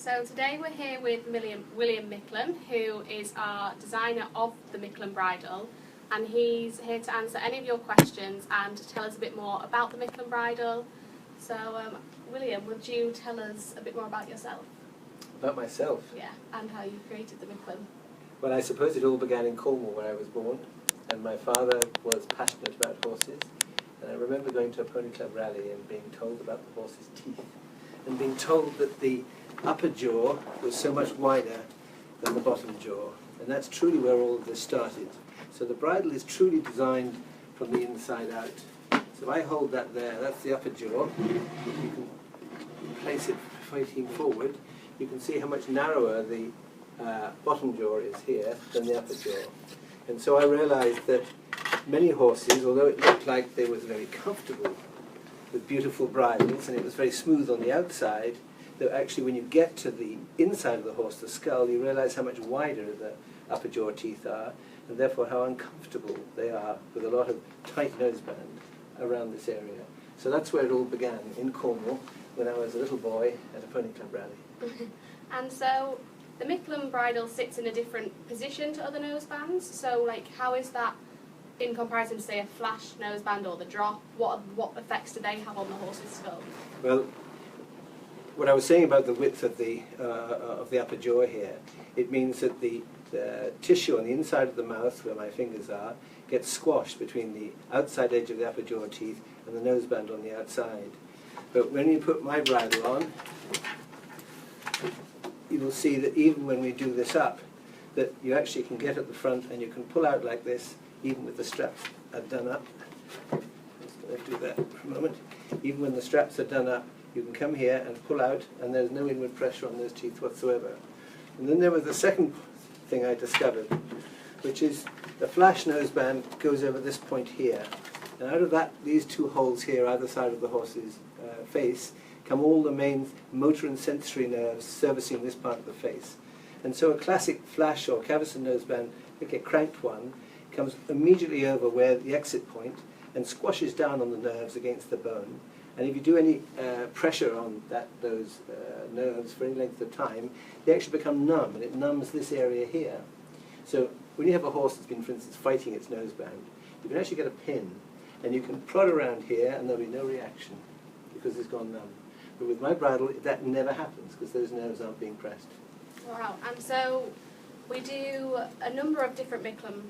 So today we're here with William Micklem, who is our designer of the Micklem Bridle, and he's here to answer any of your questions and to tell us a bit more about the Micklem Bridle. So William, would you tell us a bit more about yourself? About myself? Yeah, and how you created the Micklem. Well, I suppose it all began in Cornwall where I was born, and my father was passionate about horses, and I remember going to a pony club rally and being told about the horse's teeth, and being told that the upper jaw was so much wider than the bottom jaw, and that's truly where all of this started. So the bridle is truly designed from the inside out. So if I hold that there, that's the upper jaw. You can place it facing forward. You can see how much narrower the bottom jaw is here than the upper jaw. And so I realized that many horses, although it looked like they were very comfortable with beautiful bridles and it was very smooth on the outside, that actually when you get to the inside of the horse, the skull, you realize how much wider the upper jaw teeth are, and therefore how uncomfortable they are with a lot of tight noseband around this area. So that's where it all began, in Cornwall, when I was a little boy at a pony club rally. And so the Micklem Bridle sits in a different position to other nosebands, so like how is that in comparison to, say, a flash noseband or the drop? What effects do they have on the horse's skull? Well, what I was saying about the width of the upper jaw here, it means that the tissue on the inside of the mouth, where my fingers are, gets squashed between the outside edge of the upper jaw teeth and the noseband on the outside. But when you put my bridle on, you will see that even when we do this up, that you actually can get at the front and you can pull out like this, even with the straps are done up. I'm just going to do that for a moment. Even when the straps are done up, you can come here and pull out, and there's no inward pressure on those teeth whatsoever. And then there was the second thing I discovered, which is the flash noseband goes over this point here. And out of that, these two holes here, either side of the horse's face, come all the main motor and sensory nerves servicing this part of the face. And so a classic flash or cavesson noseband, like a cranked one, comes immediately over where the exit point and squashes down on the nerves against the bone. And if you do any pressure on those nerves for any length of time, they actually become numb, and it numbs this area here. So when you have a horse that's been, for instance, fighting its noseband, you can actually get a pin, and you can prod around here, and there'll be no reaction, because it's gone numb. But with my bridle, that never happens, because those nerves aren't being pressed. Wow, and so we do a number of different Micklem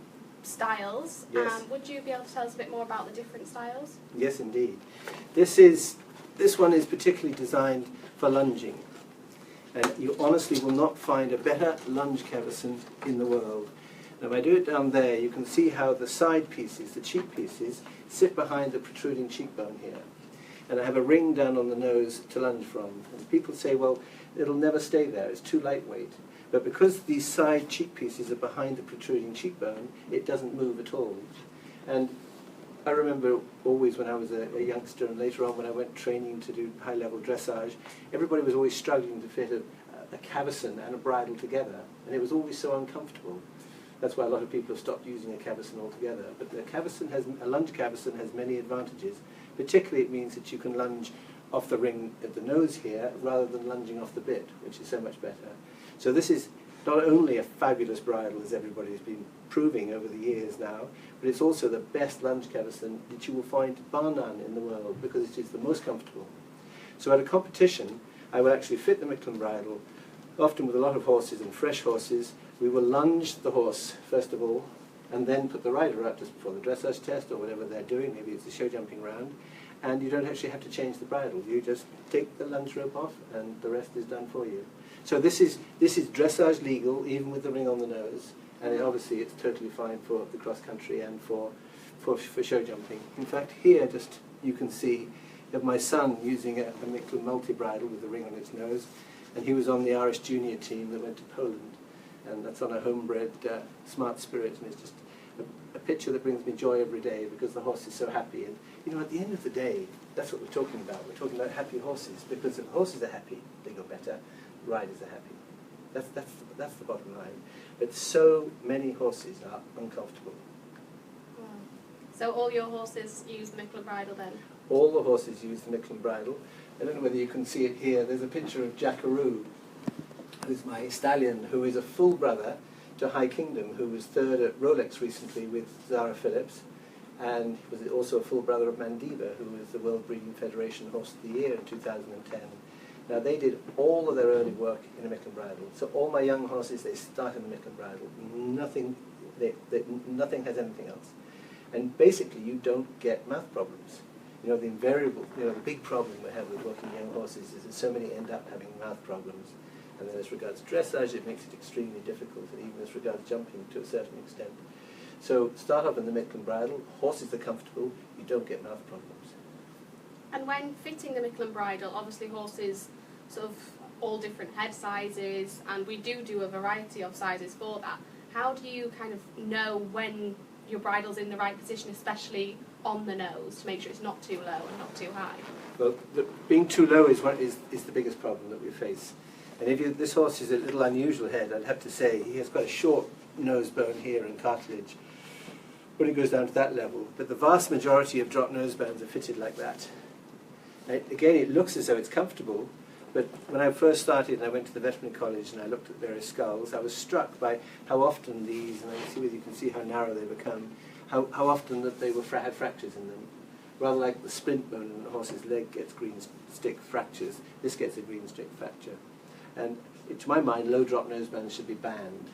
styles. Yes. Would you be able to tell us a bit more about the different styles? Yes, indeed. This one is particularly designed for lunging. And you honestly will not find a better lunge cavesson in the world. Now if I do it down there, you can see how the side pieces, the cheek pieces, sit behind the protruding cheekbone here. And I have a ring down on the nose to lunge from. And people say, well, it'll never stay there, it's too lightweight. But because these side cheek pieces are behind the protruding cheekbone, it doesn't move at all. And I remember always when I was a youngster, and later on when I went training to do high-level dressage, everybody was always struggling to fit a cavesson and a bridle together, and it was always so uncomfortable. That's why a lot of people have stopped using a cavesson altogether. But a lunge cavesson has many advantages. Particularly it means that you can lunge off the ring at the nose here rather than lunging off the bit, which is so much better. So this is not only a fabulous bridle, as everybody has been proving over the years now, but it's also the best lunge cavesson that you will find bar none in the world, because it is the most comfortable. So at a competition, I will actually fit the Micklem bridle, often with a lot of horses and fresh horses. We will lunge the horse, first of all, and then put the rider out just before the dressage test or whatever they're doing, maybe it's a show jumping round, and you don't actually have to change the bridle. You just take the lunge rope off and the rest is done for you. So this is dressage legal, even with the ring on the nose, and obviously it's totally fine for the cross country and for show jumping. In fact, here just you can see of my son using a Micklem multi-bridle with the ring on its nose, and he was on the Irish junior team that went to Poland, and that's on a homebred smart spirit, and it's just a picture that brings me joy every day because the horse is so happy. And you know, at the end of the day, that's what we're talking about. We're talking about happy horses, because if horses are happy, they go better. Riders are happy. That's the bottom line. But so many horses are uncomfortable. Wow. So all your horses use the Micklem bridle then? All the horses use the Micklem bridle. I don't know whether you can see it here. There's a picture of Jackaroo who's my stallion, who is a full brother to High Kingdom, who was third at Rolex recently with Zara Phillips, and was also a full brother of Mandiva, who was the World Breeding Federation Horse of the Year in 2010. Now they did all of their early work in a Micklem Bridle. So all my young horses, they start in the Micklem Bridle. Nothing has anything else. And basically you don't get mouth problems. You know, the invariable, the big problem we have with working young horses is that so many end up having mouth problems. And then as regards dressage, it makes it extremely difficult, and even as regards jumping to a certain extent. So start off in the Micklem Bridle, horses are comfortable, you don't get mouth problems. And when fitting the Micklem Bridle, obviously horses sort of all different head sizes, and we do a variety of sizes for that. How do you kind of know when your bridle's in the right position, especially on the nose, to make sure it's not too low and not too high? Well, being too low is the biggest problem that we face. And if this horse is a little unusual head, I'd have to say he has quite a short nose bone here and cartilage when it goes down to that level. But the vast majority of drop nose bones are fitted like that. Now, again, it looks as though it's comfortable, but when I first started and I went to the veterinary college and I looked at various skulls, I was struck by how often these, and I see whether you can see how narrow they become, how often that they had fractures in them. Rather like the splint bone in the horse's leg gets green stick fractures, this gets a green stick fracture. And to my mind, low drop nose bones should be banned.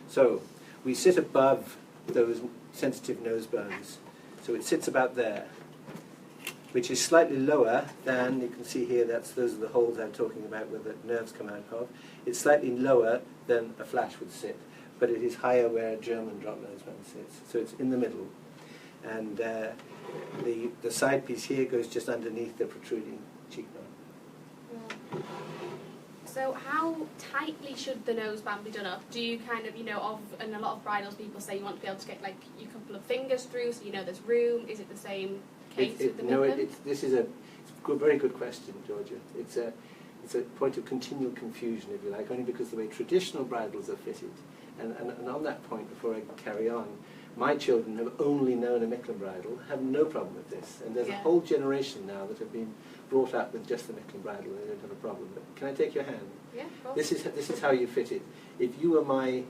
So we sit above those sensitive nose bones. So it sits about there, which is slightly lower than, you can see here, those are the holes I'm talking about where the nerves come out of. It's slightly lower than a flash would sit, but it is higher where a German drop nose bone sits. So it's in the middle. And the side piece here goes just underneath the protruding cheekbone. Yeah. So how tightly should the noseband be done up? Do you kind of, in a lot of bridles people say you want to be able to get like a couple of fingers through so you know there's room. Is it the same case with the Micklem? This is a very good question, Georgia. It's a point of continual confusion, if you like, only because the way traditional bridles are fitted. And on that point, before I carry on, my children have only known a Micklem bridle, have no problem with this. And there's a whole generation now that have been brought up with just the Micklem bridle and they don't have a problem. But can I take your hand? Yeah, of course. This is how you fit it. If you were my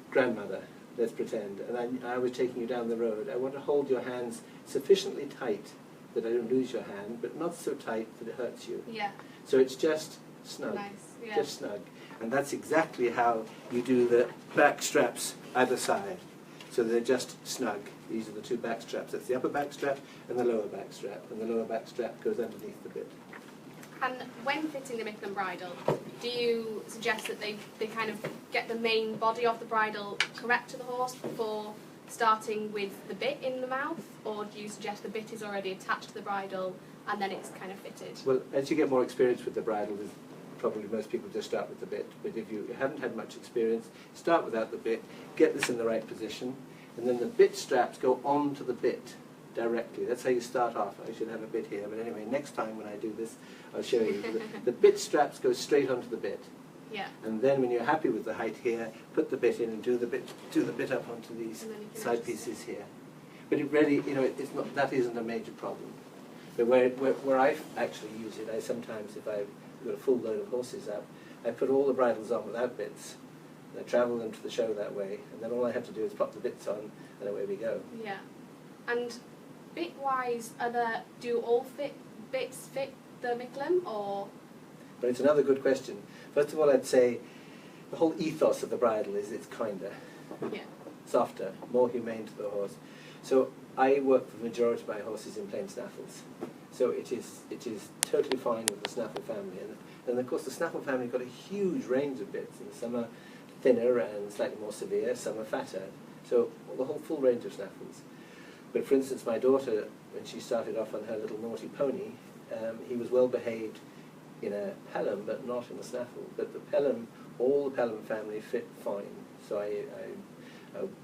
grandmother, let's pretend, and I was taking you down the road, I want to hold your hands sufficiently tight that I don't lose your hand, but not so tight that it hurts you. Yeah. So it's just snug. Nice. Yeah. Just snug. And that's exactly how you do the back straps either side. So they're just snug. These are the two back straps. That's the upper back strap and the lower back strap. And the lower back strap goes underneath the bit. And when fitting the Micklem bridle, do you suggest that they kind of get the main body of the bridle correct to the horse before starting with the bit in the mouth? Or do you suggest the bit is already attached to the bridle and then it's kind of fitted? Well, as you get more experience with the bridle, probably most people just start with the bit. But if you haven't had much experience, start without the bit, get this in the right position, and then the bit straps go onto the bit directly. That's how you start off. I should have a bit here, but anyway, next time when I do this, I'll show you. The bit straps go straight onto the bit. Yeah. And then when you're happy with the height here, put the bit in and do the bit up onto these side pieces here. But it really, that isn't a major problem. But where I actually use it, I sometimes, if I've got a full load of horses up, I put all the bridles on without bits. And I travel them to the show that way, and then all I have to do is pop the bits on, and away we go. Yeah. And bit-wise, do all bits fit the Micklem, or? But it's another good question. First of all, I'd say the whole ethos of the bridle is it's kinder, softer, more humane to the horse. So I work for the majority of my horses in plain snaffles. So it is totally fine with the snaffle family. And of course the snaffle family got a huge range of bits, and some are thinner and slightly more severe, some are fatter. So the whole full range of snaffles. But for instance, my daughter, when she started off on her little naughty pony, he was well behaved in a pelham, but not in a snaffle. But the pelham, all the pelham family fit fine. So I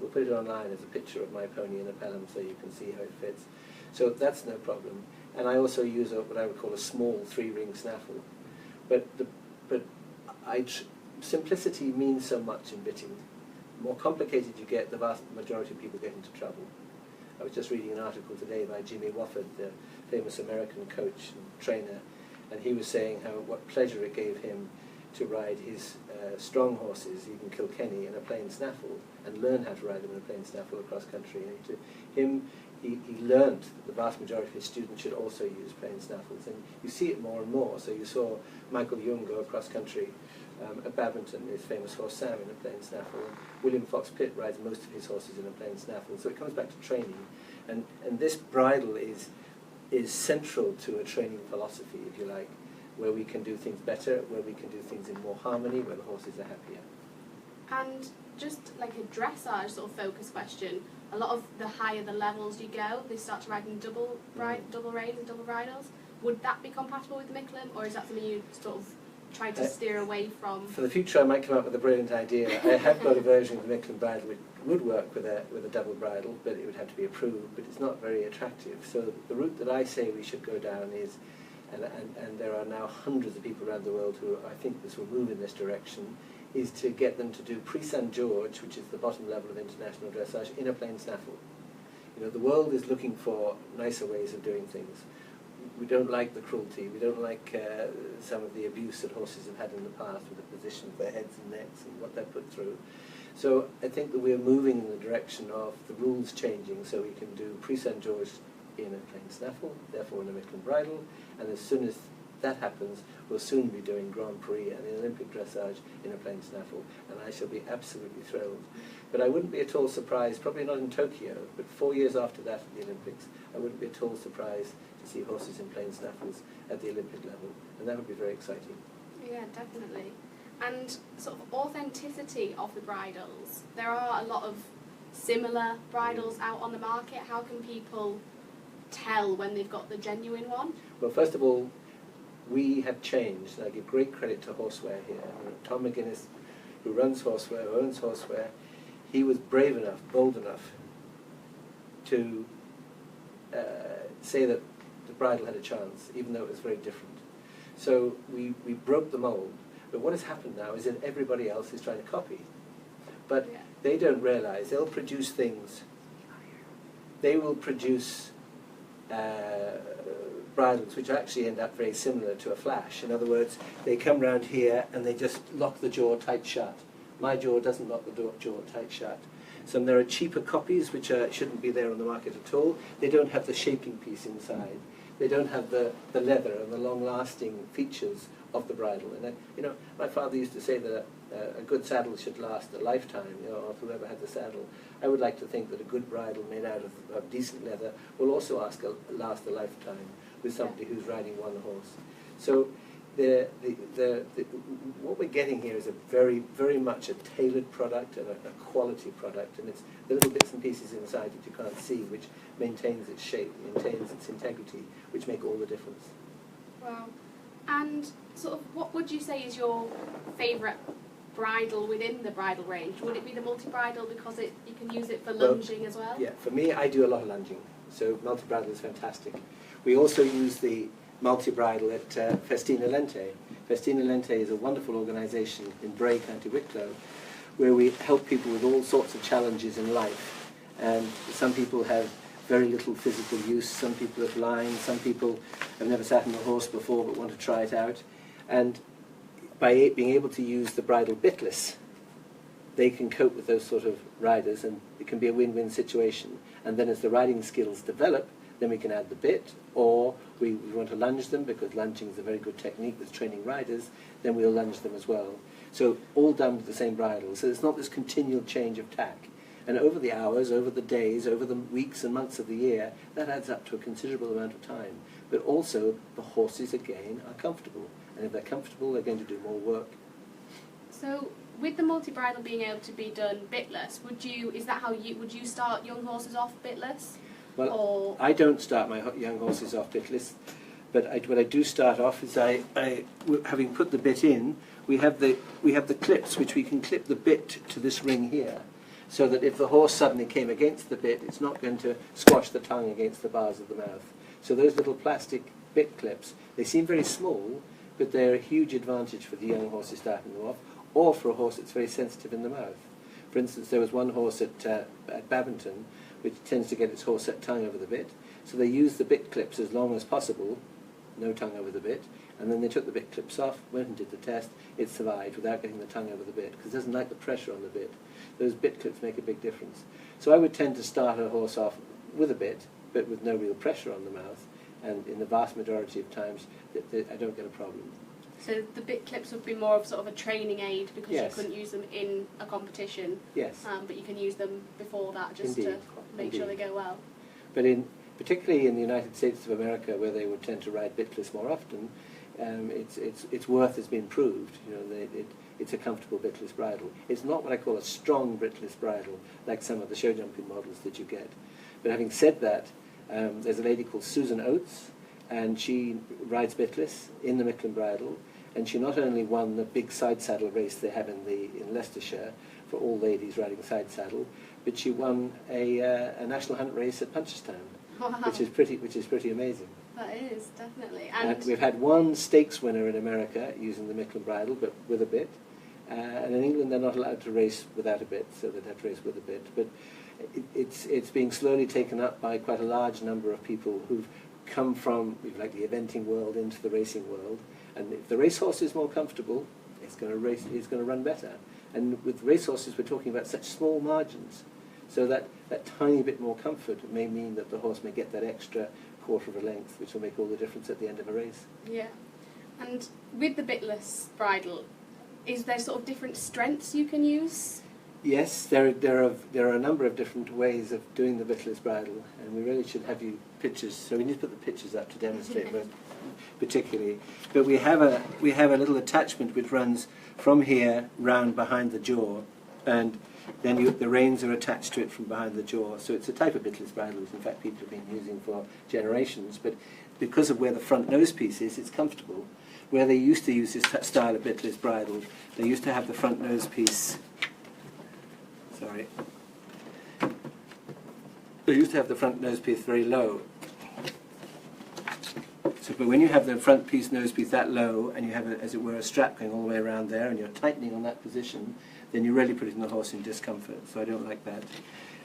will put it online as a picture of my pony in a pelham so you can see how it fits. So that's no problem. And I also use what I would call a small 3-ring snaffle. But simplicity means so much in bitting. The more complicated you get, the vast majority of people get into trouble. I was just reading an article today by Jimmy Wofford, the famous American coach and trainer, and he was saying what pleasure it gave him to ride his strong horses, even Kilkenny, in a plain snaffle, and learn how to ride them in a plain snaffle across country. And to him, he learnt that the vast majority of his students should also use plain snaffles, and you see it more and more. So you saw Michael Young go across country at Badminton, his famous horse Sam, in a plain snaffle. And William Fox Pitt rides most of his horses in a plain snaffle. So it comes back to training, and this bridle is central to a training philosophy, if you like, where we can do things better, where we can do things in more harmony, where the horses are happier. And just like a dressage sort of focus question, a lot of the higher the levels you go, they start to ride in double reins and double bridles. Would that be compatible with the Micklem, or is that something you sort of try to steer away from? For the future, I might come up with a brilliant idea. I have got a version of the Micklem bridle which would work with a double bridle, but it would have to be approved, but it's not very attractive. So the route that I say we should go down is, and there are now hundreds of people around the world who I think this will move in this direction, is to get them to do Prix-St. George, which is the bottom level of international dressage, in a plain snaffle. You know, the world is looking for nicer ways of doing things. We don't like the cruelty, we don't like some of the abuse that horses have had in the past with the position of their heads and necks and what they're put through. So I think that we're moving in the direction of the rules changing, so we can do Prix-St. George in a plain snaffle, therefore in a Micklem bridle, and as soon as that happens, we'll soon be doing Grand Prix and the Olympic dressage in a plain snaffle, and I shall be absolutely thrilled. But I wouldn't be at all surprised, probably not in Tokyo, but 4 years after that at the Olympics, I wouldn't be at all surprised to see horses in plain snaffles at the Olympic level, and that would be very exciting. Yeah, definitely. And sort of authenticity of the bridles. There are a lot of similar bridles out on the market. How can people tell when they've got the genuine one? Well, first of all, we have changed, and I give great credit to Horseware here. Tom McGuinness, who runs Horseware, who owns Horseware, he was brave enough, bold enough to say that the bridle had a chance, even though it was very different. So we broke the mold. But what has happened now is that everybody else is trying to copy. But they don't realize they'll produce things. They will produce bridles which actually end up very similar to a flash. In other words, they come round here and they just lock the jaw tight shut. My jaw doesn't lock the jaw tight shut. So there are cheaper copies which shouldn't be there on the market at all. They don't have the shaping piece inside. They don't have the leather and the long-lasting features of the bridle. And you know, my father used to say that a good saddle should last a lifetime, you know, of whoever had the saddle. I would like to think that a good bridle made out of decent leather will also last a lifetime with somebody who's riding one horse. So what we're getting here is a very, very much a tailored product and a quality product, and it's the little bits and pieces inside that you can't see which maintains its shape, maintains its integrity, which make all the difference. Wow. And sort of what would you say is your favourite bridle within the bridle range? Would it be the multi-bridle because you can use it for lunging as well? Yeah, for me, I do a lot of lunging, so multi-bridle is fantastic. We also use the multi-bridle at Festina Lente. Festina Lente is a wonderful organisation in Bray, County Wicklow, where we help people with all sorts of challenges in life. And some people have very little physical use, some people are blind, some people have never sat on a horse before but want to try it out. And by being able to use the bridle Bitless, they can cope with those sort of riders, and it can be a win-win situation. And then as the riding skills develop, then we can add the bit, or we want to lunge them, because lunging is a very good technique with training riders, then we'll lunge them as well. So all done with the same bridle. So it's not this continual change of tack. And over the hours, over the days, over the weeks and months of the year, that adds up to a considerable amount of time. But also, the horses, again, are comfortable. And if they're comfortable, they're going to do more work. So, with the multi-bridle being able to be done bitless, would you start young horses off bitless? Well, or I don't start my young horses off bitless, but what I do start off is having put the bit in, we have the clips which we can clip the bit to this ring here, so that if the horse suddenly came against the bit, it's not going to squash the tongue against the bars of the mouth. So those little plastic bit clips, they seem very small, but they're a huge advantage for the young horses starting them off, or for a horse that's very sensitive in the mouth. For instance, there was one horse at Badminton which tends to get its horse tongue over the bit, so they use the bit clips as long as possible, no tongue over the bit, And then they took the bit clips off, went and did the test. It survived without getting the tongue over the bit, because it doesn't like the pressure on the bit. Those bit clips make a big difference. So I would tend to start a horse off with a bit, but with no real pressure on the mouth. And in the vast majority of times, I don't get a problem. So the bit clips would be more of sort of a training aid, because Yes. you couldn't use them in a competition. Yes. But you can use them before that just Indeed. to make sure they go well. But particularly in the United States of America, where they would tend to ride bitless more often, its worth has been proved. You know, it's a comfortable bitless bridle. It's not what I call a strong bitless bridle, like some of the show jumping models that you get. But having said that, there's a lady called Susan Oates, and she rides bitless in the Micklem bridle, and she not only won the big side saddle race they have in Leicestershire for all ladies riding side saddle, but she won a national hunt race at Punchestown, Wow. which is pretty amazing. That is, definitely. And we've had one stakes winner in America using the Micklem bridle, but with a bit. And in England, they're not allowed to race without a bit, so they'd have to race with a bit. But it's being slowly taken up by quite a large number of people who've come from, like, the eventing world into the racing world. And if the racehorse is more comfortable, it's going to run better. And with racehorses, we're talking about such small margins. So that tiny bit more comfort may mean that the horse may get that extra quarter of a length, which will make all the difference at the end of a race. Yeah. And with the bitless bridle, is there sort of different strengths you can use? Yes, there are a number of different ways of doing the bitless bridle, and we really should have you pictures. So we need to put the pictures up to demonstrate most particularly. But we have a little attachment which runs from here round behind the jaw, and then the reins are attached to it from behind the jaw. So it's a type of bitless bridle which in fact people have been using for generations, but because of where the front nose piece is, it's comfortable. Where they used to use this style of bitless bridle, they used to have the front nose piece. Sorry. They used to have the front nose piece very low. So, but when you have the front piece nose piece that low, and you have, as it were, a strap going all the way around there, and you're tightening on that position, then you're really putting the horse in discomfort. So I don't like that.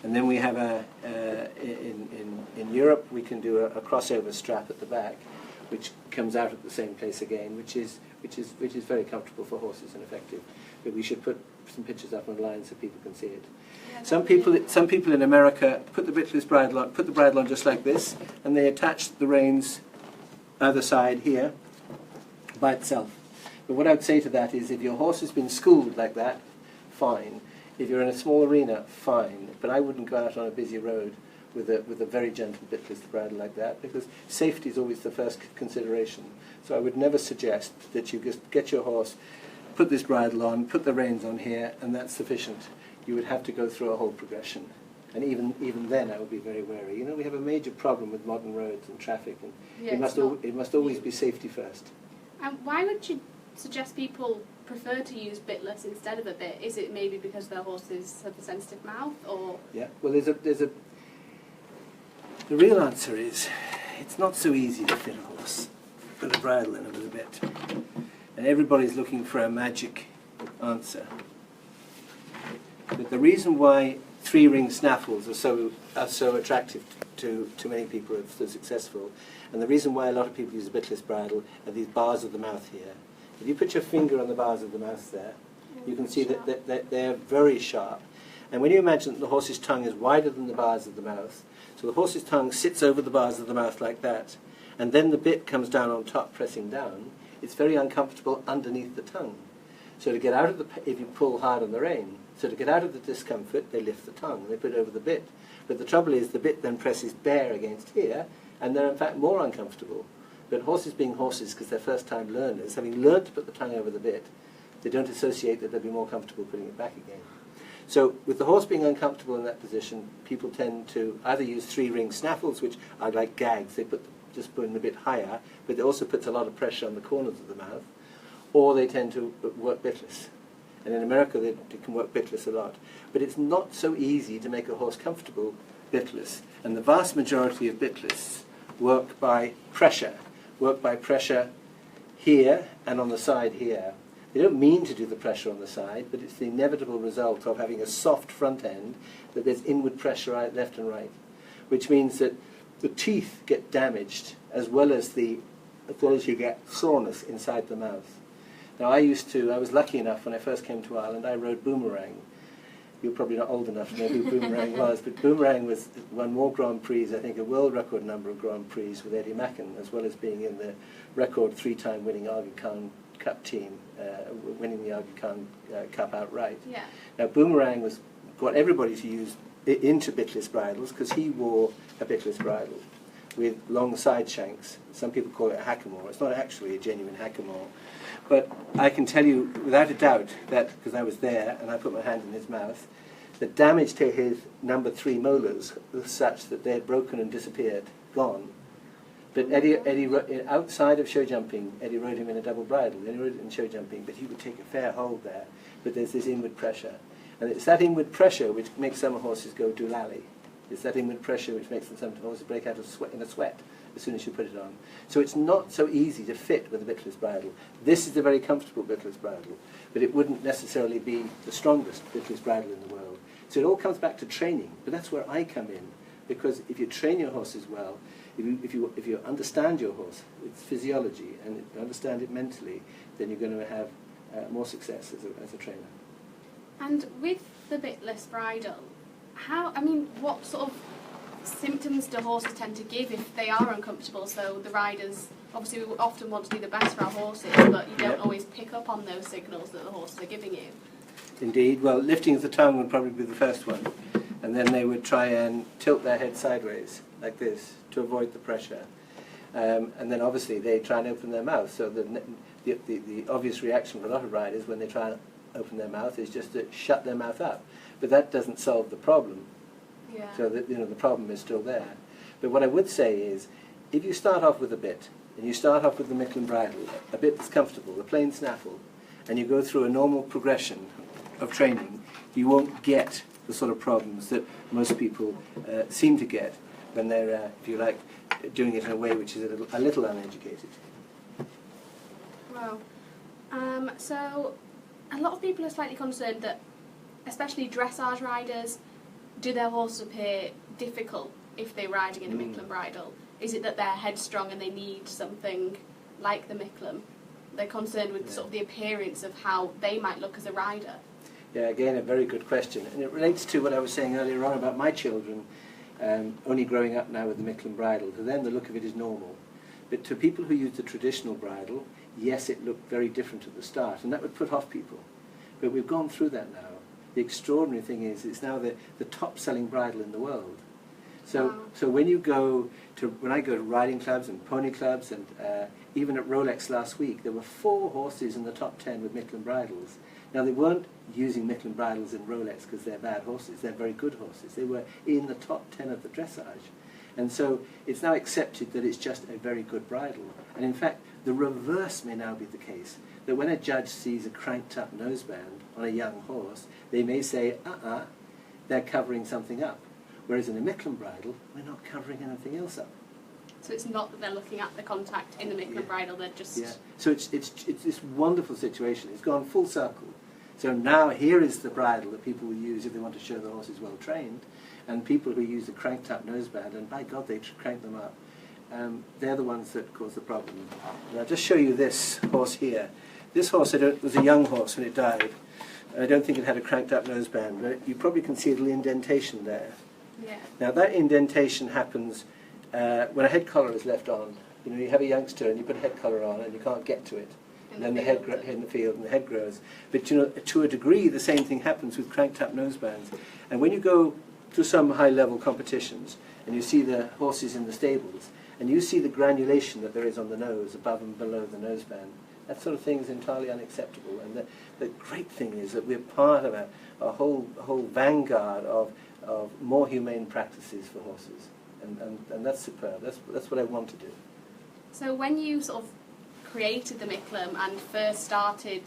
And then we have in Europe we can do a crossover strap at the back, which comes out at the same place again, which is very comfortable for horses and effective. But we should put some pictures up online so people can see it. Yeah, Some people in America put the bitless bridle on, put the bridle on just like this, and they attach the reins either side here by itself. But what I would say to that is, if your horse has been schooled like that, fine. If you're in a small arena, fine. But I wouldn't go out on a busy road with a very gentle bitless bridle like that, because safety is always the first consideration. So I would never suggest that you just get your horse, put this bridle on, put the reins on here, and that's sufficient. You would have to go through a whole progression. And even then I would be very wary. You know, we have a major problem with modern roads and traffic, and Yeah, it must always be safety first. And why would you suggest people prefer to use bitless instead of a bit? Is it maybe because their horses have a sensitive mouth, or? Yeah, well, the real answer is, it's not so easy to fit a horse with a bridle in it with a bit. And everybody's looking for a magic answer. But the reason why three-ring snaffles are so attractive to many people who are so successful, and the reason why a lot of people use a bitless bridle are these bars of the mouth here. If you put your finger on the bars of the mouth there, you can see that they're very sharp. And when you imagine that the horse's tongue is wider than the bars of the mouth, so the horse's tongue sits over the bars of the mouth like that, and then the bit comes down on top, pressing down, it's very uncomfortable underneath the tongue. So to get out of if you pull hard on the rein, so to get out of the discomfort, they lift the tongue, they put it over the bit. But the trouble is, the bit then presses bare against here, and they're in fact more uncomfortable. But horses being horses, because they're first-time learners, having learned to put the tongue over the bit, they don't associate that they'll be more comfortable putting it back again. So with the horse being uncomfortable in that position, people tend to either use three-ring snaffles, which are like gags. They just put in a bit higher, but it also puts a lot of pressure on the corners of the mouth, or they tend to work bitless. And in America, they can work bitless a lot. But it's not so easy to make a horse comfortable bitless. And the vast majority of bitless work by pressure here and on the side here. They don't mean to do the pressure on the side, but it's the inevitable result of having a soft front end, that there's inward pressure right, left and right, which means that the teeth get damaged as well as the as well as you get soreness inside the mouth. Now I was lucky enough when I first came to Ireland, I rode Boomerang. You're probably not old enough to know who Boomerang was, but Boomerang won more Grand Prix, I think a world record number of Grand Prix with Eddie Micklem, as well as being in the record 3-time winning Aga Khan Cup team, winning the Aga Khan Cup outright. Yeah. Now Boomerang got everybody to use into bitless bridles because he wore a bitless bridle with long side shanks. Some people call it a hackamore. It's not actually a genuine hackamore. But I can tell you without a doubt that, because I was there and I put my hand in his mouth, the damage to his number 3 molars was such that they had broken and disappeared, gone. But Eddie outside of show jumping, Eddie rode him in a double bridle. Eddie rode it in show jumping, but he would take a fair hold there. But there's this inward pressure. And it's that inward pressure which makes some horses go doolally. It's that inward pressure which makes some horses break out of in a sweat as soon as you put it on. So it's not so easy to fit with a bitless bridle. This is a very comfortable bitless bridle, but it wouldn't necessarily be the strongest bitless bridle in the world. So it all comes back to training, but that's where I come in, because if you train your horses well, if you understand your horse, its physiology, and you understand it mentally, then you're going to have more success as a trainer. And with the bitless bridle, what sort of symptoms do horses tend to give if they are uncomfortable? So the riders, obviously we often want to do the best for our horses, but you don't always pick up on those signals that the horses are giving you. Indeed. Well, lifting of the tongue would probably be the first one. And then they would try and tilt their head sideways, like this, to avoid the pressure. And then obviously they try and open their mouth. So the obvious reaction for a lot of riders when they try and open their mouth is just to shut their mouth up. But that doesn't solve the problem. Yeah. So that, the problem is still there. But what I would say is, if you start off with a bit, and you start off with the Micklem bridle, a bit that's comfortable, a plain snaffle, and you go through a normal progression of training, you won't get the sort of problems that most people seem to get when they're, if you like, doing it in a way which is a little uneducated. Wow. So a lot of people are slightly concerned that, especially dressage riders, do their horses appear difficult if they're riding in a Micklem bridle? Is it that they're headstrong and they need something like the Micklem? They're concerned with sort of the appearance of how they might look as a rider. Yeah, again, a very good question. And it relates to what I was saying earlier on about my children only growing up now with the Micklem bridle. To them, the look of it is normal. But to people who use the traditional bridle, yes, it looked very different at the start, and that would put off people. But we've gone through that now. The extraordinary thing is, it's now the top-selling bridle in the world. So, so when I go to riding clubs and pony clubs, and even at Rolex last week, there were 4 horses in the top 10 with Micklem bridles. Now, they weren't using Micklem bridles in Rolex because they're bad horses. They're very good horses. They were in the top 10 of the dressage. And so it's now accepted that it's just a very good bridle. And in fact, the reverse may now be the case, that when a judge sees a cranked-up noseband on a young horse, they may say, they're covering something up. Whereas in a Micklem bridle, we're not covering anything else up. So it's not that they're looking at the contact in the Micklem bridle, they're just... Yeah. So it's this wonderful situation. It's gone full circle. So now here is the bridle that people will use if they want to show the horse is well trained, and people who use the cranked-up noseband, and by God, they crank them up, they're the ones that cause the problem. And I'll just show you this horse here. This horse was a young horse when it died. I don't think it had a cranked-up noseband, but you probably can see a little indentation there. Yeah. Now that indentation happens when a head collar is left on. You have a youngster and you put a head collar on and you can't get to it. And then the head in the field and the head grows. But to a degree, the same thing happens with cranked-up nosebands. And when you go to some high-level competitions and you see the horses in the stables and you see the granulation that there is on the nose, above and below the noseband, that sort of thing is entirely unacceptable. And the great thing is that we're part of a whole vanguard of more humane practices for horses. And that's superb. That's what I want to do. So when you sort of created the Micklem and first started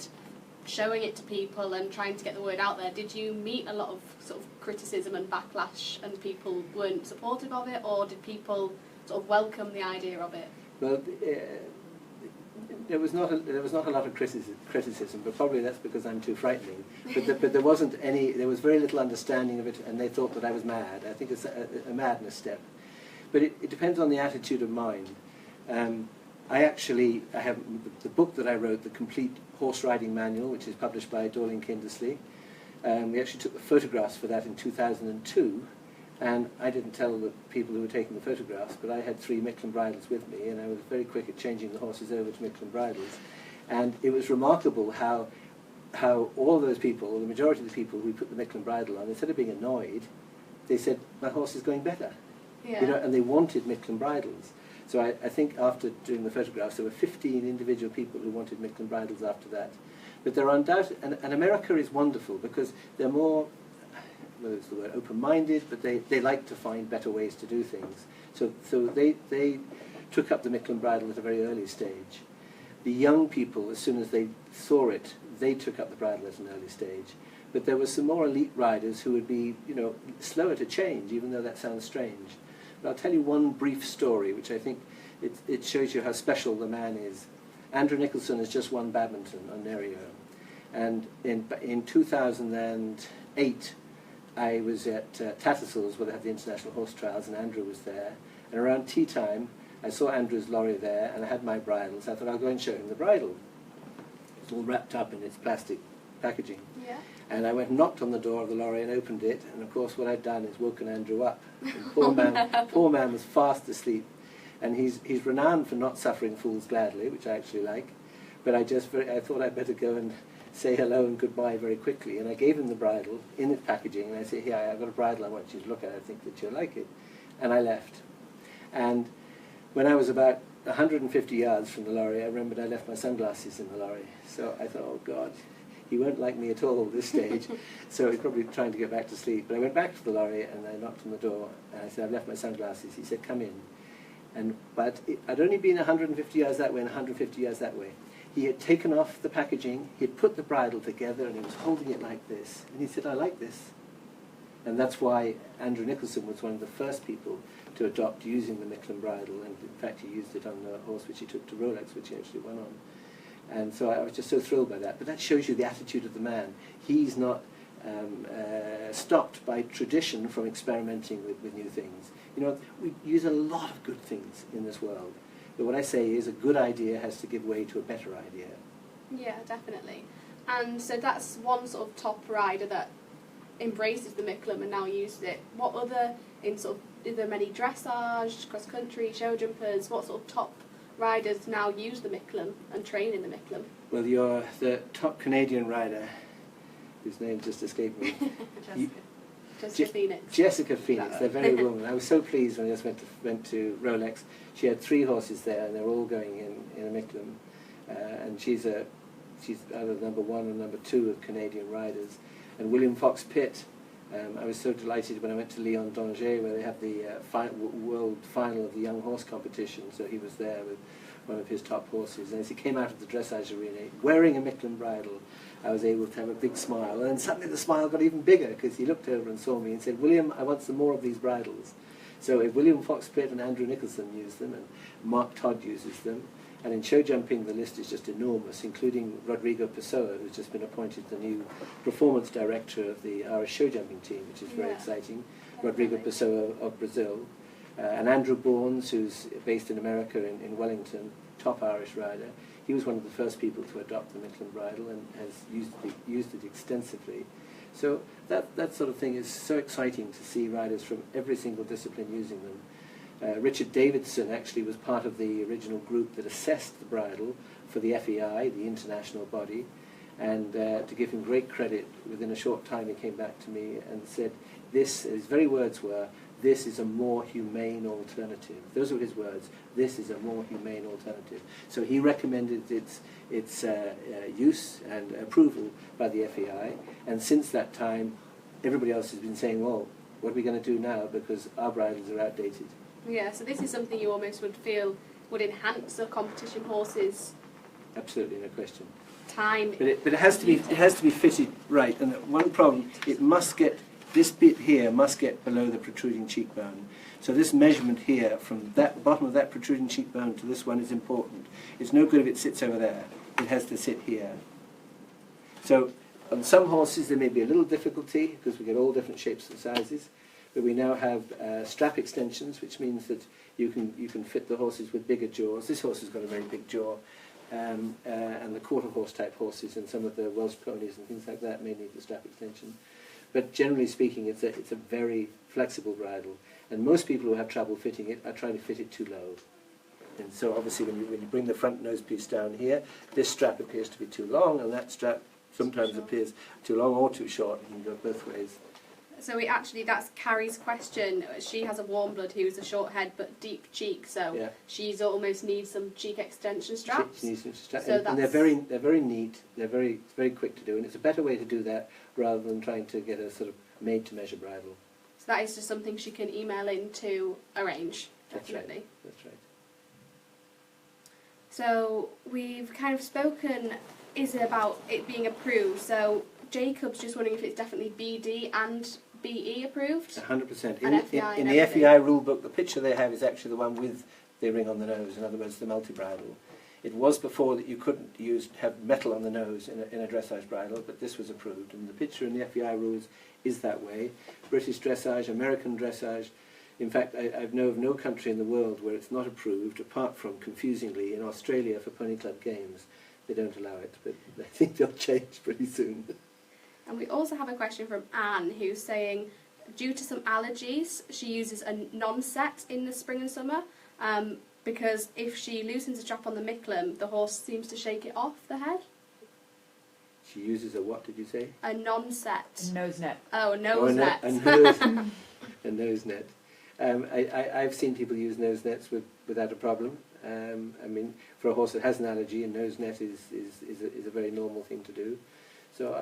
showing it to people and trying to get the word out there, did you meet a lot of sort of criticism and backlash and people weren't supportive of it, or did people sort of welcome the idea of it? Well, there was not a lot of criticism, but probably that's because I'm too frightening. But there wasn't any. There was very little understanding of it, and they thought that I was mad. I think it's a madness step. But it depends on the attitude of mind. I have the book that I wrote, The Complete Horse Riding Manual, which is published by Dorling Kindersley. We actually took the photographs for that in 2002, and I didn't tell the people who were taking the photographs, but I had 3 Micklem bridles with me, and I was very quick at changing the horses over to Micklem bridles. And it was remarkable how all of those people, or the majority of the people who put the Micklem bridle on, instead of being annoyed, they said, my horse is going better. Yeah. You know, and they wanted Micklem bridles. So I think after doing the photographs, there were 15 individual people who wanted Micklem bridles after that. But there are undoubted, and America is wonderful because they're more, whether it's the word open-minded, but they like to find better ways to do things. So they took up the Micklem bridle at a very early stage. The young people, as soon as they saw it, they took up the bridle at an early stage. But there were some more elite riders who would be, you know, slower to change, even though that sounds strange. But I'll tell you one brief story, which I think it shows you how special the man is. Andrew Nicholson has just won badminton on Nerio. And in 2008, I was at Tattersalls, where they had the International Horse Trials, and Andrew was there. And around tea time, I saw Andrew's lorry there, and I had my bridle, so I thought I'll go and show him the bridle. It's all wrapped up in its plastic packaging. Yeah. And I went and knocked on the door of the lorry and opened it, and of course what I'd done is woken Andrew up. And poor man was fast asleep. And he's renowned for not suffering fools gladly, which I actually like. But I thought I'd better go and say hello and goodbye very quickly. And I gave him the bridle in its packaging, and I said, here, I've got a bridle I want you to look at. I think that you'll like it. And I left. And when I was about 150 yards from the lorry, I remembered I left my sunglasses in the lorry. So I thought, oh God, he won't like me at all at this stage. So he's probably trying to get back to sleep. But I went back to the lorry and I knocked on the door and I said, I've left my sunglasses. He said, come in. But I'd only been 150 yards that way and 150 yards that way. He had taken off the packaging, he had put the bridle together, and he was holding it like this. And he said, I like this. And that's why Andrew Nicholson was one of the first people to adopt using the Micklem bridle, and in fact he used it on the horse which he took to Rolex, which he actually won on. And so I was just so thrilled by that. But that shows you the attitude of the man. He's not stopped by tradition from experimenting with new things. You know, we use a lot of good things in this world. But what I say is a good idea has to give way to a better idea. Yeah, definitely. And so that's one sort of top rider that embraces the Micklem and now uses it. What other, is there many dressage, cross-country, show jumpers, what sort of top riders now use the Micklem and train in the Micklem? Well, you're the top Canadian rider, whose name just escaped me. Jessica Phoenix. Jessica Phoenix, the very woman. I was so pleased when I just went to Rolex. She had 3 horses there, and they were all going in a Micklem. And she's either number 1 or number 2 of Canadian riders. And William Fox Pitt, I was so delighted when I went to Lyon d'Angers, where they have the world final of the young horse competition. So he was there with one of his top horses. And as he came out of the dressage arena, wearing a Micklem bridle, I was able to have a big smile. And suddenly the smile got even bigger, because he looked over and saw me and said, William, I want some more of these bridles. So if William Fox Pitt and Andrew Nicholson use them, and Mark Todd uses them, and in show jumping the list is just enormous, including Rodrigo Pessoa, who's just been appointed the new performance director of the Irish show jumping team, which is very exciting. Rodrigo Pessoa of Brazil, and Andrew Bournes, who's based in America in Wellington, top Irish rider. He was one of the first people to adopt the Micklem bridle and has used it extensively. So that sort of thing is so exciting to see riders from every single discipline using them. Richard Davidson actually was part of the original group that assessed the bridle for the FEI, the international body, and to give him great credit, within a short time he came back to me and said, his very words were, this is a more humane alternative. Those were his words. This is a more humane alternative. So he recommended its use and approval by the FEI, and since that time, everybody else has been saying, well, what are we going to do now, because our bridles are outdated. Yeah, so this is something you almost would feel would enhance the competition horses. Absolutely, no question. Time. But it has to be fitted right, and one problem, it must get, this bit here must get below the protruding cheekbone. So this measurement here, from that bottom of that protruding cheekbone to this one, is important. It's no good if it sits over there. It has to sit here. So on some horses there may be a little difficulty, because we get all different shapes and sizes, But we now have strap extensions, which means that you can fit the horses with bigger jaws. This horse has got a very big jaw, and the quarter horse type horses and some of the Welsh ponies and things like that may need the strap extension. But generally speaking, it's a very flexible bridle, and most people who have trouble fitting it are trying to fit it too low. And so obviously when you bring the front nose piece down here, this strap appears to be too long, and that strap sometimes appears too long or too short. You can go both ways. So that's Carrie's question. She has a warm blood who's a short head but deep cheek, so she's almost needs some cheek extension straps. She needs some straps, so and they're very neat. They're very quick to do, and it's a better way to do that rather than trying to get a sort of made-to-measure bridle. So that is just something she can email in to arrange. Definitely. That's right. So we've kind of spoken about it being approved. So Jacob's just wondering if it's definitely BD and BE approved. 100%. In the FEI rule book, the picture they have is actually the one with the ring on the nose. In other words, the multi-bridle. It was before that you couldn't have metal on the nose in a dressage bridle, but this was approved. And the picture in the FEI rules is that way. British dressage, American dressage. In fact, I know of no country in the world where it's not approved, apart from, confusingly, in Australia for pony club games. They don't allow it, but I think they'll change pretty soon. And we also have a question from Anne, who's saying, due to some allergies, she uses a non-set in the spring and summer, because if she loosens a strap on the Micklem, the horse seems to shake it off the head. She uses a what, did you say? A non-set. A nose net. Oh, a nose net. A nose net. I've seen people use nose nets without a problem. I mean, for a horse that has an allergy, a nose net is a very normal thing to do. So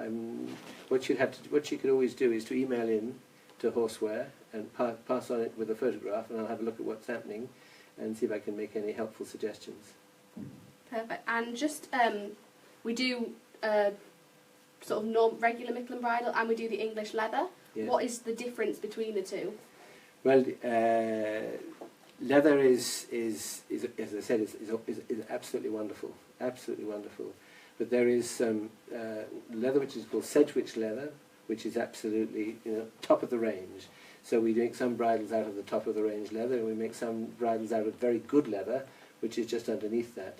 what she could always do is to email in to Horseware and pass on it with a photograph, and I'll have a look at what's happening and see if I can make any helpful suggestions. Perfect. And just we do sort of regular Micklem bridle, and we do the English leather. Yes. What is the difference between the two? Well, leather is as I said, is absolutely wonderful, absolutely wonderful. But there is some leather which is called Sedgwick leather, which is absolutely top of the range. So we make some bridles out of the top of the range leather, and we make some bridles out of very good leather, which is just underneath that.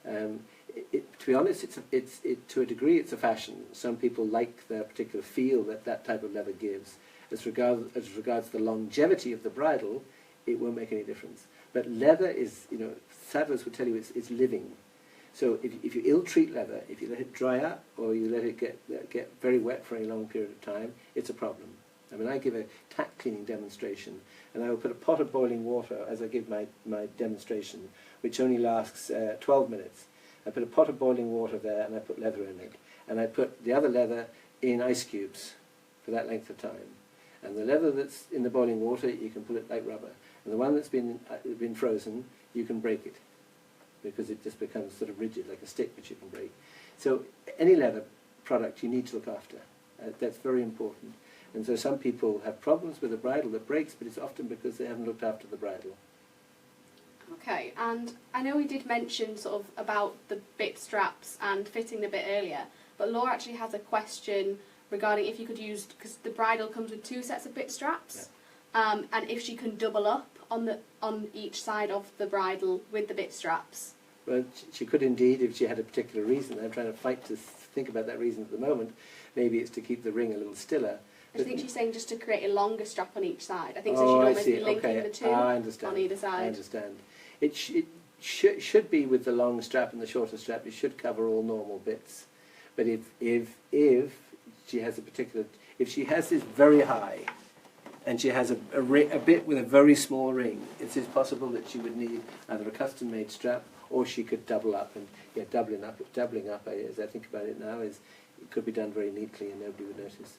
To be honest, it's to a degree it's a fashion. Some people like the particular feel that type of leather gives. As regards the longevity of the bridle, it won't make any difference. But leather is, saddlers will tell you it's living. So if you ill-treat leather, if you let it dry up or you let it get very wet for a long period of time, it's a problem. I mean, I give a tack cleaning demonstration, and I will put a pot of boiling water as I give my demonstration, which only lasts 12 minutes. I put a pot of boiling water there, and I put leather in it. And I put the other leather in ice cubes for that length of time. And the leather that's in the boiling water, you can pull it like rubber. And the one that's been frozen, you can break it, because it just becomes sort of rigid, like a stick which you can break. So any leather product you need to look after. That's very important. And so some people have problems with a bridle that breaks, but it's often because they haven't looked after the bridle. Okay, and I know we did mention sort of about the bit straps and fitting the bit earlier, but Laura actually has a question regarding if you could use, because the bridle comes with 2 sets of bit straps, and if she can double up on each side of the bridle with the bit straps. Well, she could indeed if she had a particular reason. I'm trying to fight to think about that reason at the moment. Maybe it's to keep the ring a little stiller. I think she's saying just to create a longer strap on each side. I think so she'd almost be linking the two on either side. I understand. It should be with the long strap and the shorter strap. It should cover all normal bits. But if she has if she has this very high, and she has a bit with a very small ring, it is possible that she would need either a custom-made strap, or she could double up. And doubling up, as I think about it now, it could be done very neatly and nobody would notice.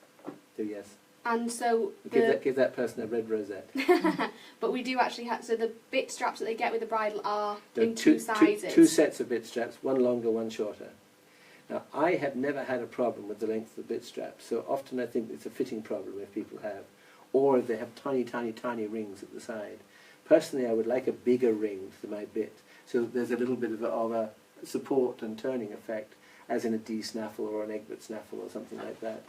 So yes. And so give that person a red rosette. But we do actually have, so the bit straps that they get with the bridle are in two sizes. Two sets of bit straps, one longer, one shorter. Now, I have never had a problem with the length of the bit strap, so often I think it's a fitting problem if people have, or if they have tiny, tiny, tiny rings at the side. Personally, I would like a bigger ring for my bit, so that there's a little bit of a support and turning effect, as in a D snaffle or an Egbert snaffle or something like that.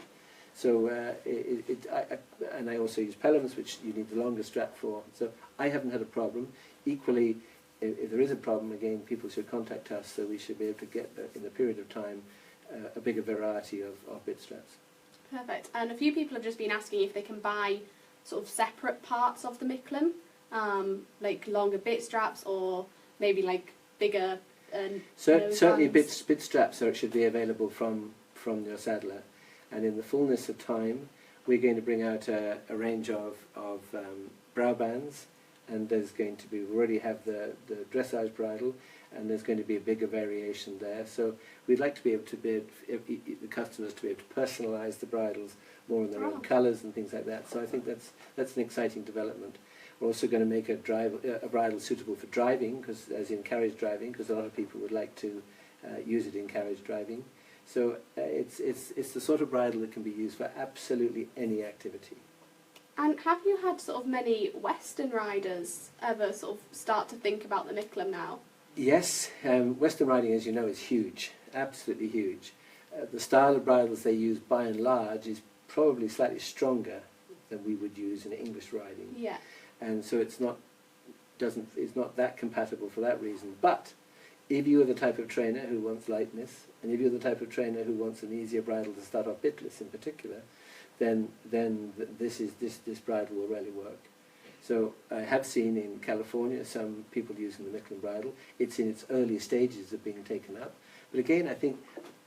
So and I also use Pelhams, which you need the longer strap for. So I haven't had a problem. Equally, if there is a problem, again, people should contact us, so we should be able to get, in a period of time, a bigger variety of bit straps. Perfect. And a few people have just been asking if they can buy sort of separate parts of the Micklem, like longer bit straps or maybe like bigger. Certainly, bit straps should be available from your saddler, and in the fullness of time, we're going to bring out a range of brow bands, and there's going to be, we already have the dressage bridle, and there's going to be a bigger variation there. So we'd like to be able to the customers to be able to personalise the bridles more in their own colours and things like that. So I think that's an exciting development. We're also going to make a bridle suitable for driving, as in carriage driving, because a lot of people would like to use it in carriage driving. So it's the sort of bridle that can be used for absolutely any activity. And have you had sort of many Western riders ever sort of start to think about the Micklem now? Yes, Western riding, as you know, is huge, absolutely huge. The style of bridles they use, by and large, is probably slightly stronger than we would use in English riding. Yeah. And so it's not that compatible for that reason. But if you are the type of trainer who wants lightness, and if you're the type of trainer who wants an easier bridle to start off bitless in particular, then this bridle will really work. So I have seen in California some people using the Micklem bridle. It's in its early stages of being taken up. But again, I think,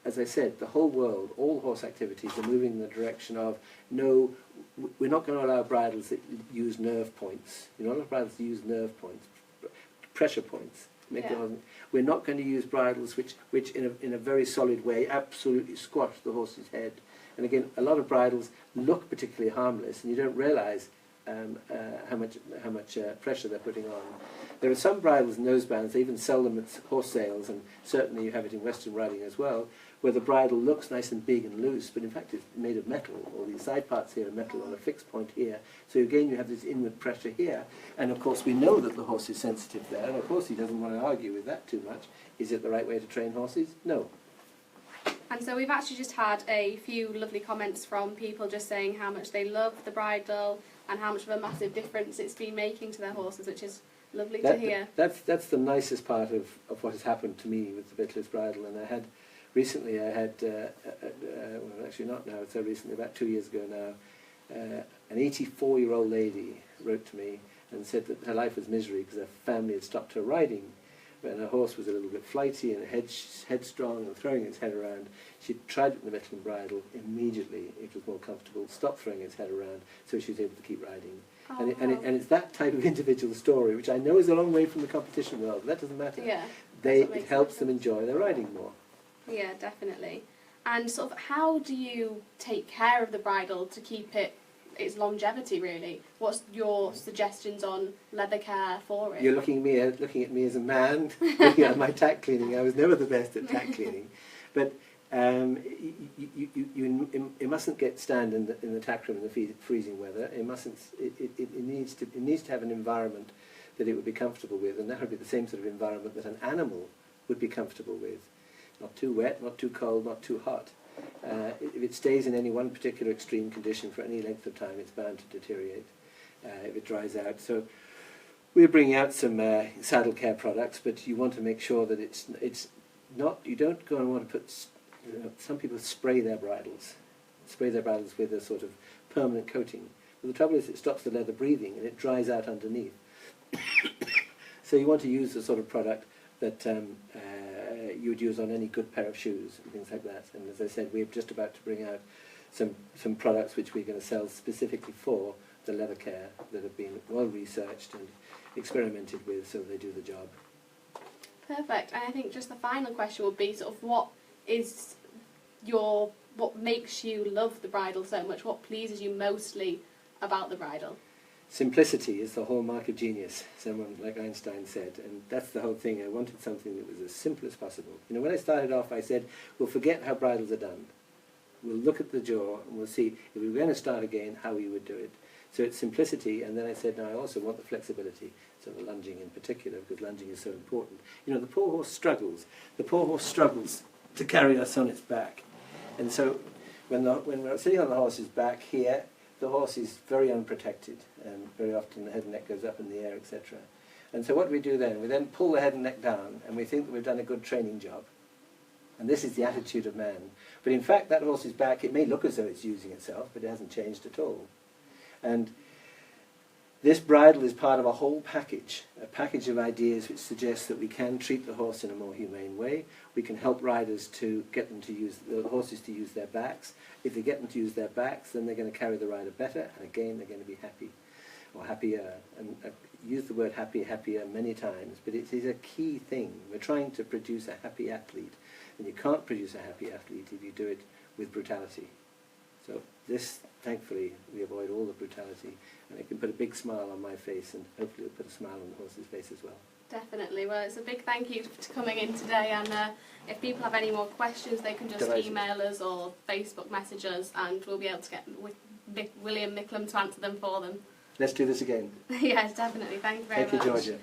as I said, the whole world, all horse activities are moving in the direction of, no, we're not going to allow bridles that use nerve points. You're not allowed bridles to use nerve points, pressure points. We're not going to use bridles which in a very solid way absolutely squash the horse's head. And again, a lot of bridles look particularly harmless, and you don't realise how much pressure they're putting on. There are some bridles and nosebands, they even sell them at horse sales, and certainly you have it in Western riding as well, where the bridle looks nice and big and loose, but in fact it's made of metal. All these side parts here are metal on a fixed point here. So again, you have this inward pressure here, and of course we know that the horse is sensitive there, and of course he doesn't want to argue with that too much. Is it the right way to train horses? No. And so we've actually just had a few lovely comments from people just saying how much they love the bridle and how much of a massive difference it's been making to their horses, which is lovely to hear. That's the nicest part of what has happened to me with the Bitless bridle. And I had well, actually not now, so recently, about 2 years ago now, an 84-year-old lady wrote to me and said that her life was misery because her family had stopped her riding. And her horse was a little bit flighty and headstrong and throwing its head around. She tried it with the Micklem bridle. Immediately it was more comfortable, stopped throwing its head around, so she was able to keep riding. And it's that type of individual story, which I know is a long way from the competition world, but that doesn't matter. Yeah, it helps them enjoy their riding more. Yeah, definitely. And sort of how do you take care of the bridle to keep its longevity, really? What's your suggestions on leather care for it? You're looking at me as a man, looking at my tack cleaning. I was never the best at tack cleaning, but you mustn't stand in the tack room in the freezing weather. It mustn't. It needs to have an environment that it would be comfortable with, and that would be the same sort of environment that an animal would be comfortable with. Not too wet, not too cold, not too hot. If it stays in any one particular extreme condition for any length of time, it's bound to deteriorate if it dries out. So we're bringing out some saddle care products, but you want to make sure that it's not. You don't go and want to put. Some people spray their bridles with a sort of permanent coating. But the trouble is, it stops the leather breathing and it dries out underneath. So you want to use the sort of product that you would use on any good pair of shoes and things like that. And as I said, we're just about to bring out some products which we're going to sell specifically for the leather care that have been well researched and experimented with, so they do the job. Perfect. And I think just the final question would be sort of what makes you love the bridle so much? What pleases you mostly about the bridle? Simplicity is the hallmark of genius, someone like Einstein said, and that's the whole thing. I wanted something that was as simple as possible. You know, when I started off, I said, we'll forget how bridles are done. We'll look at the jaw and we'll see, if we were going to start again, how we would do it. So it's simplicity, and then I said, no, I also want the flexibility, so the lunging in particular, because lunging is so important. You know, the poor horse struggles to carry us on its back. And so when we're sitting on the horse's back here, the horse is very unprotected, and very often the head and neck goes up in the air, etc. And so what we do then? We then pull the head and neck down, and we think that we've done a good training job. And this is the attitude of man. But in fact, that horse's back, it may look as though it's using itself, but it hasn't changed at all. And this bridle is part of a whole package, a package of ideas which suggests that we can treat the horse in a more humane way. We can help riders to get them to use, the horses to use their backs. If they get them to use their backs, then they're going to carry the rider better, and again, they're going to be happy, or happier. And use the word happy, happier many times, but it is a key thing. We're trying to produce a happy athlete, and you can't produce a happy athlete if you do it with brutality. So this, thankfully, we avoid all the brutality, and it can put a big smile on my face, and hopefully it'll put a smile on the horse's face as well. Definitely. Well, it's a big thank you for coming in today, and if people have any more questions, they can just email us or Facebook message us, and we'll be able to get William Micklem to answer them for them. Let's do this again. Yes, definitely. Thank you very much. Thank you, Georgia.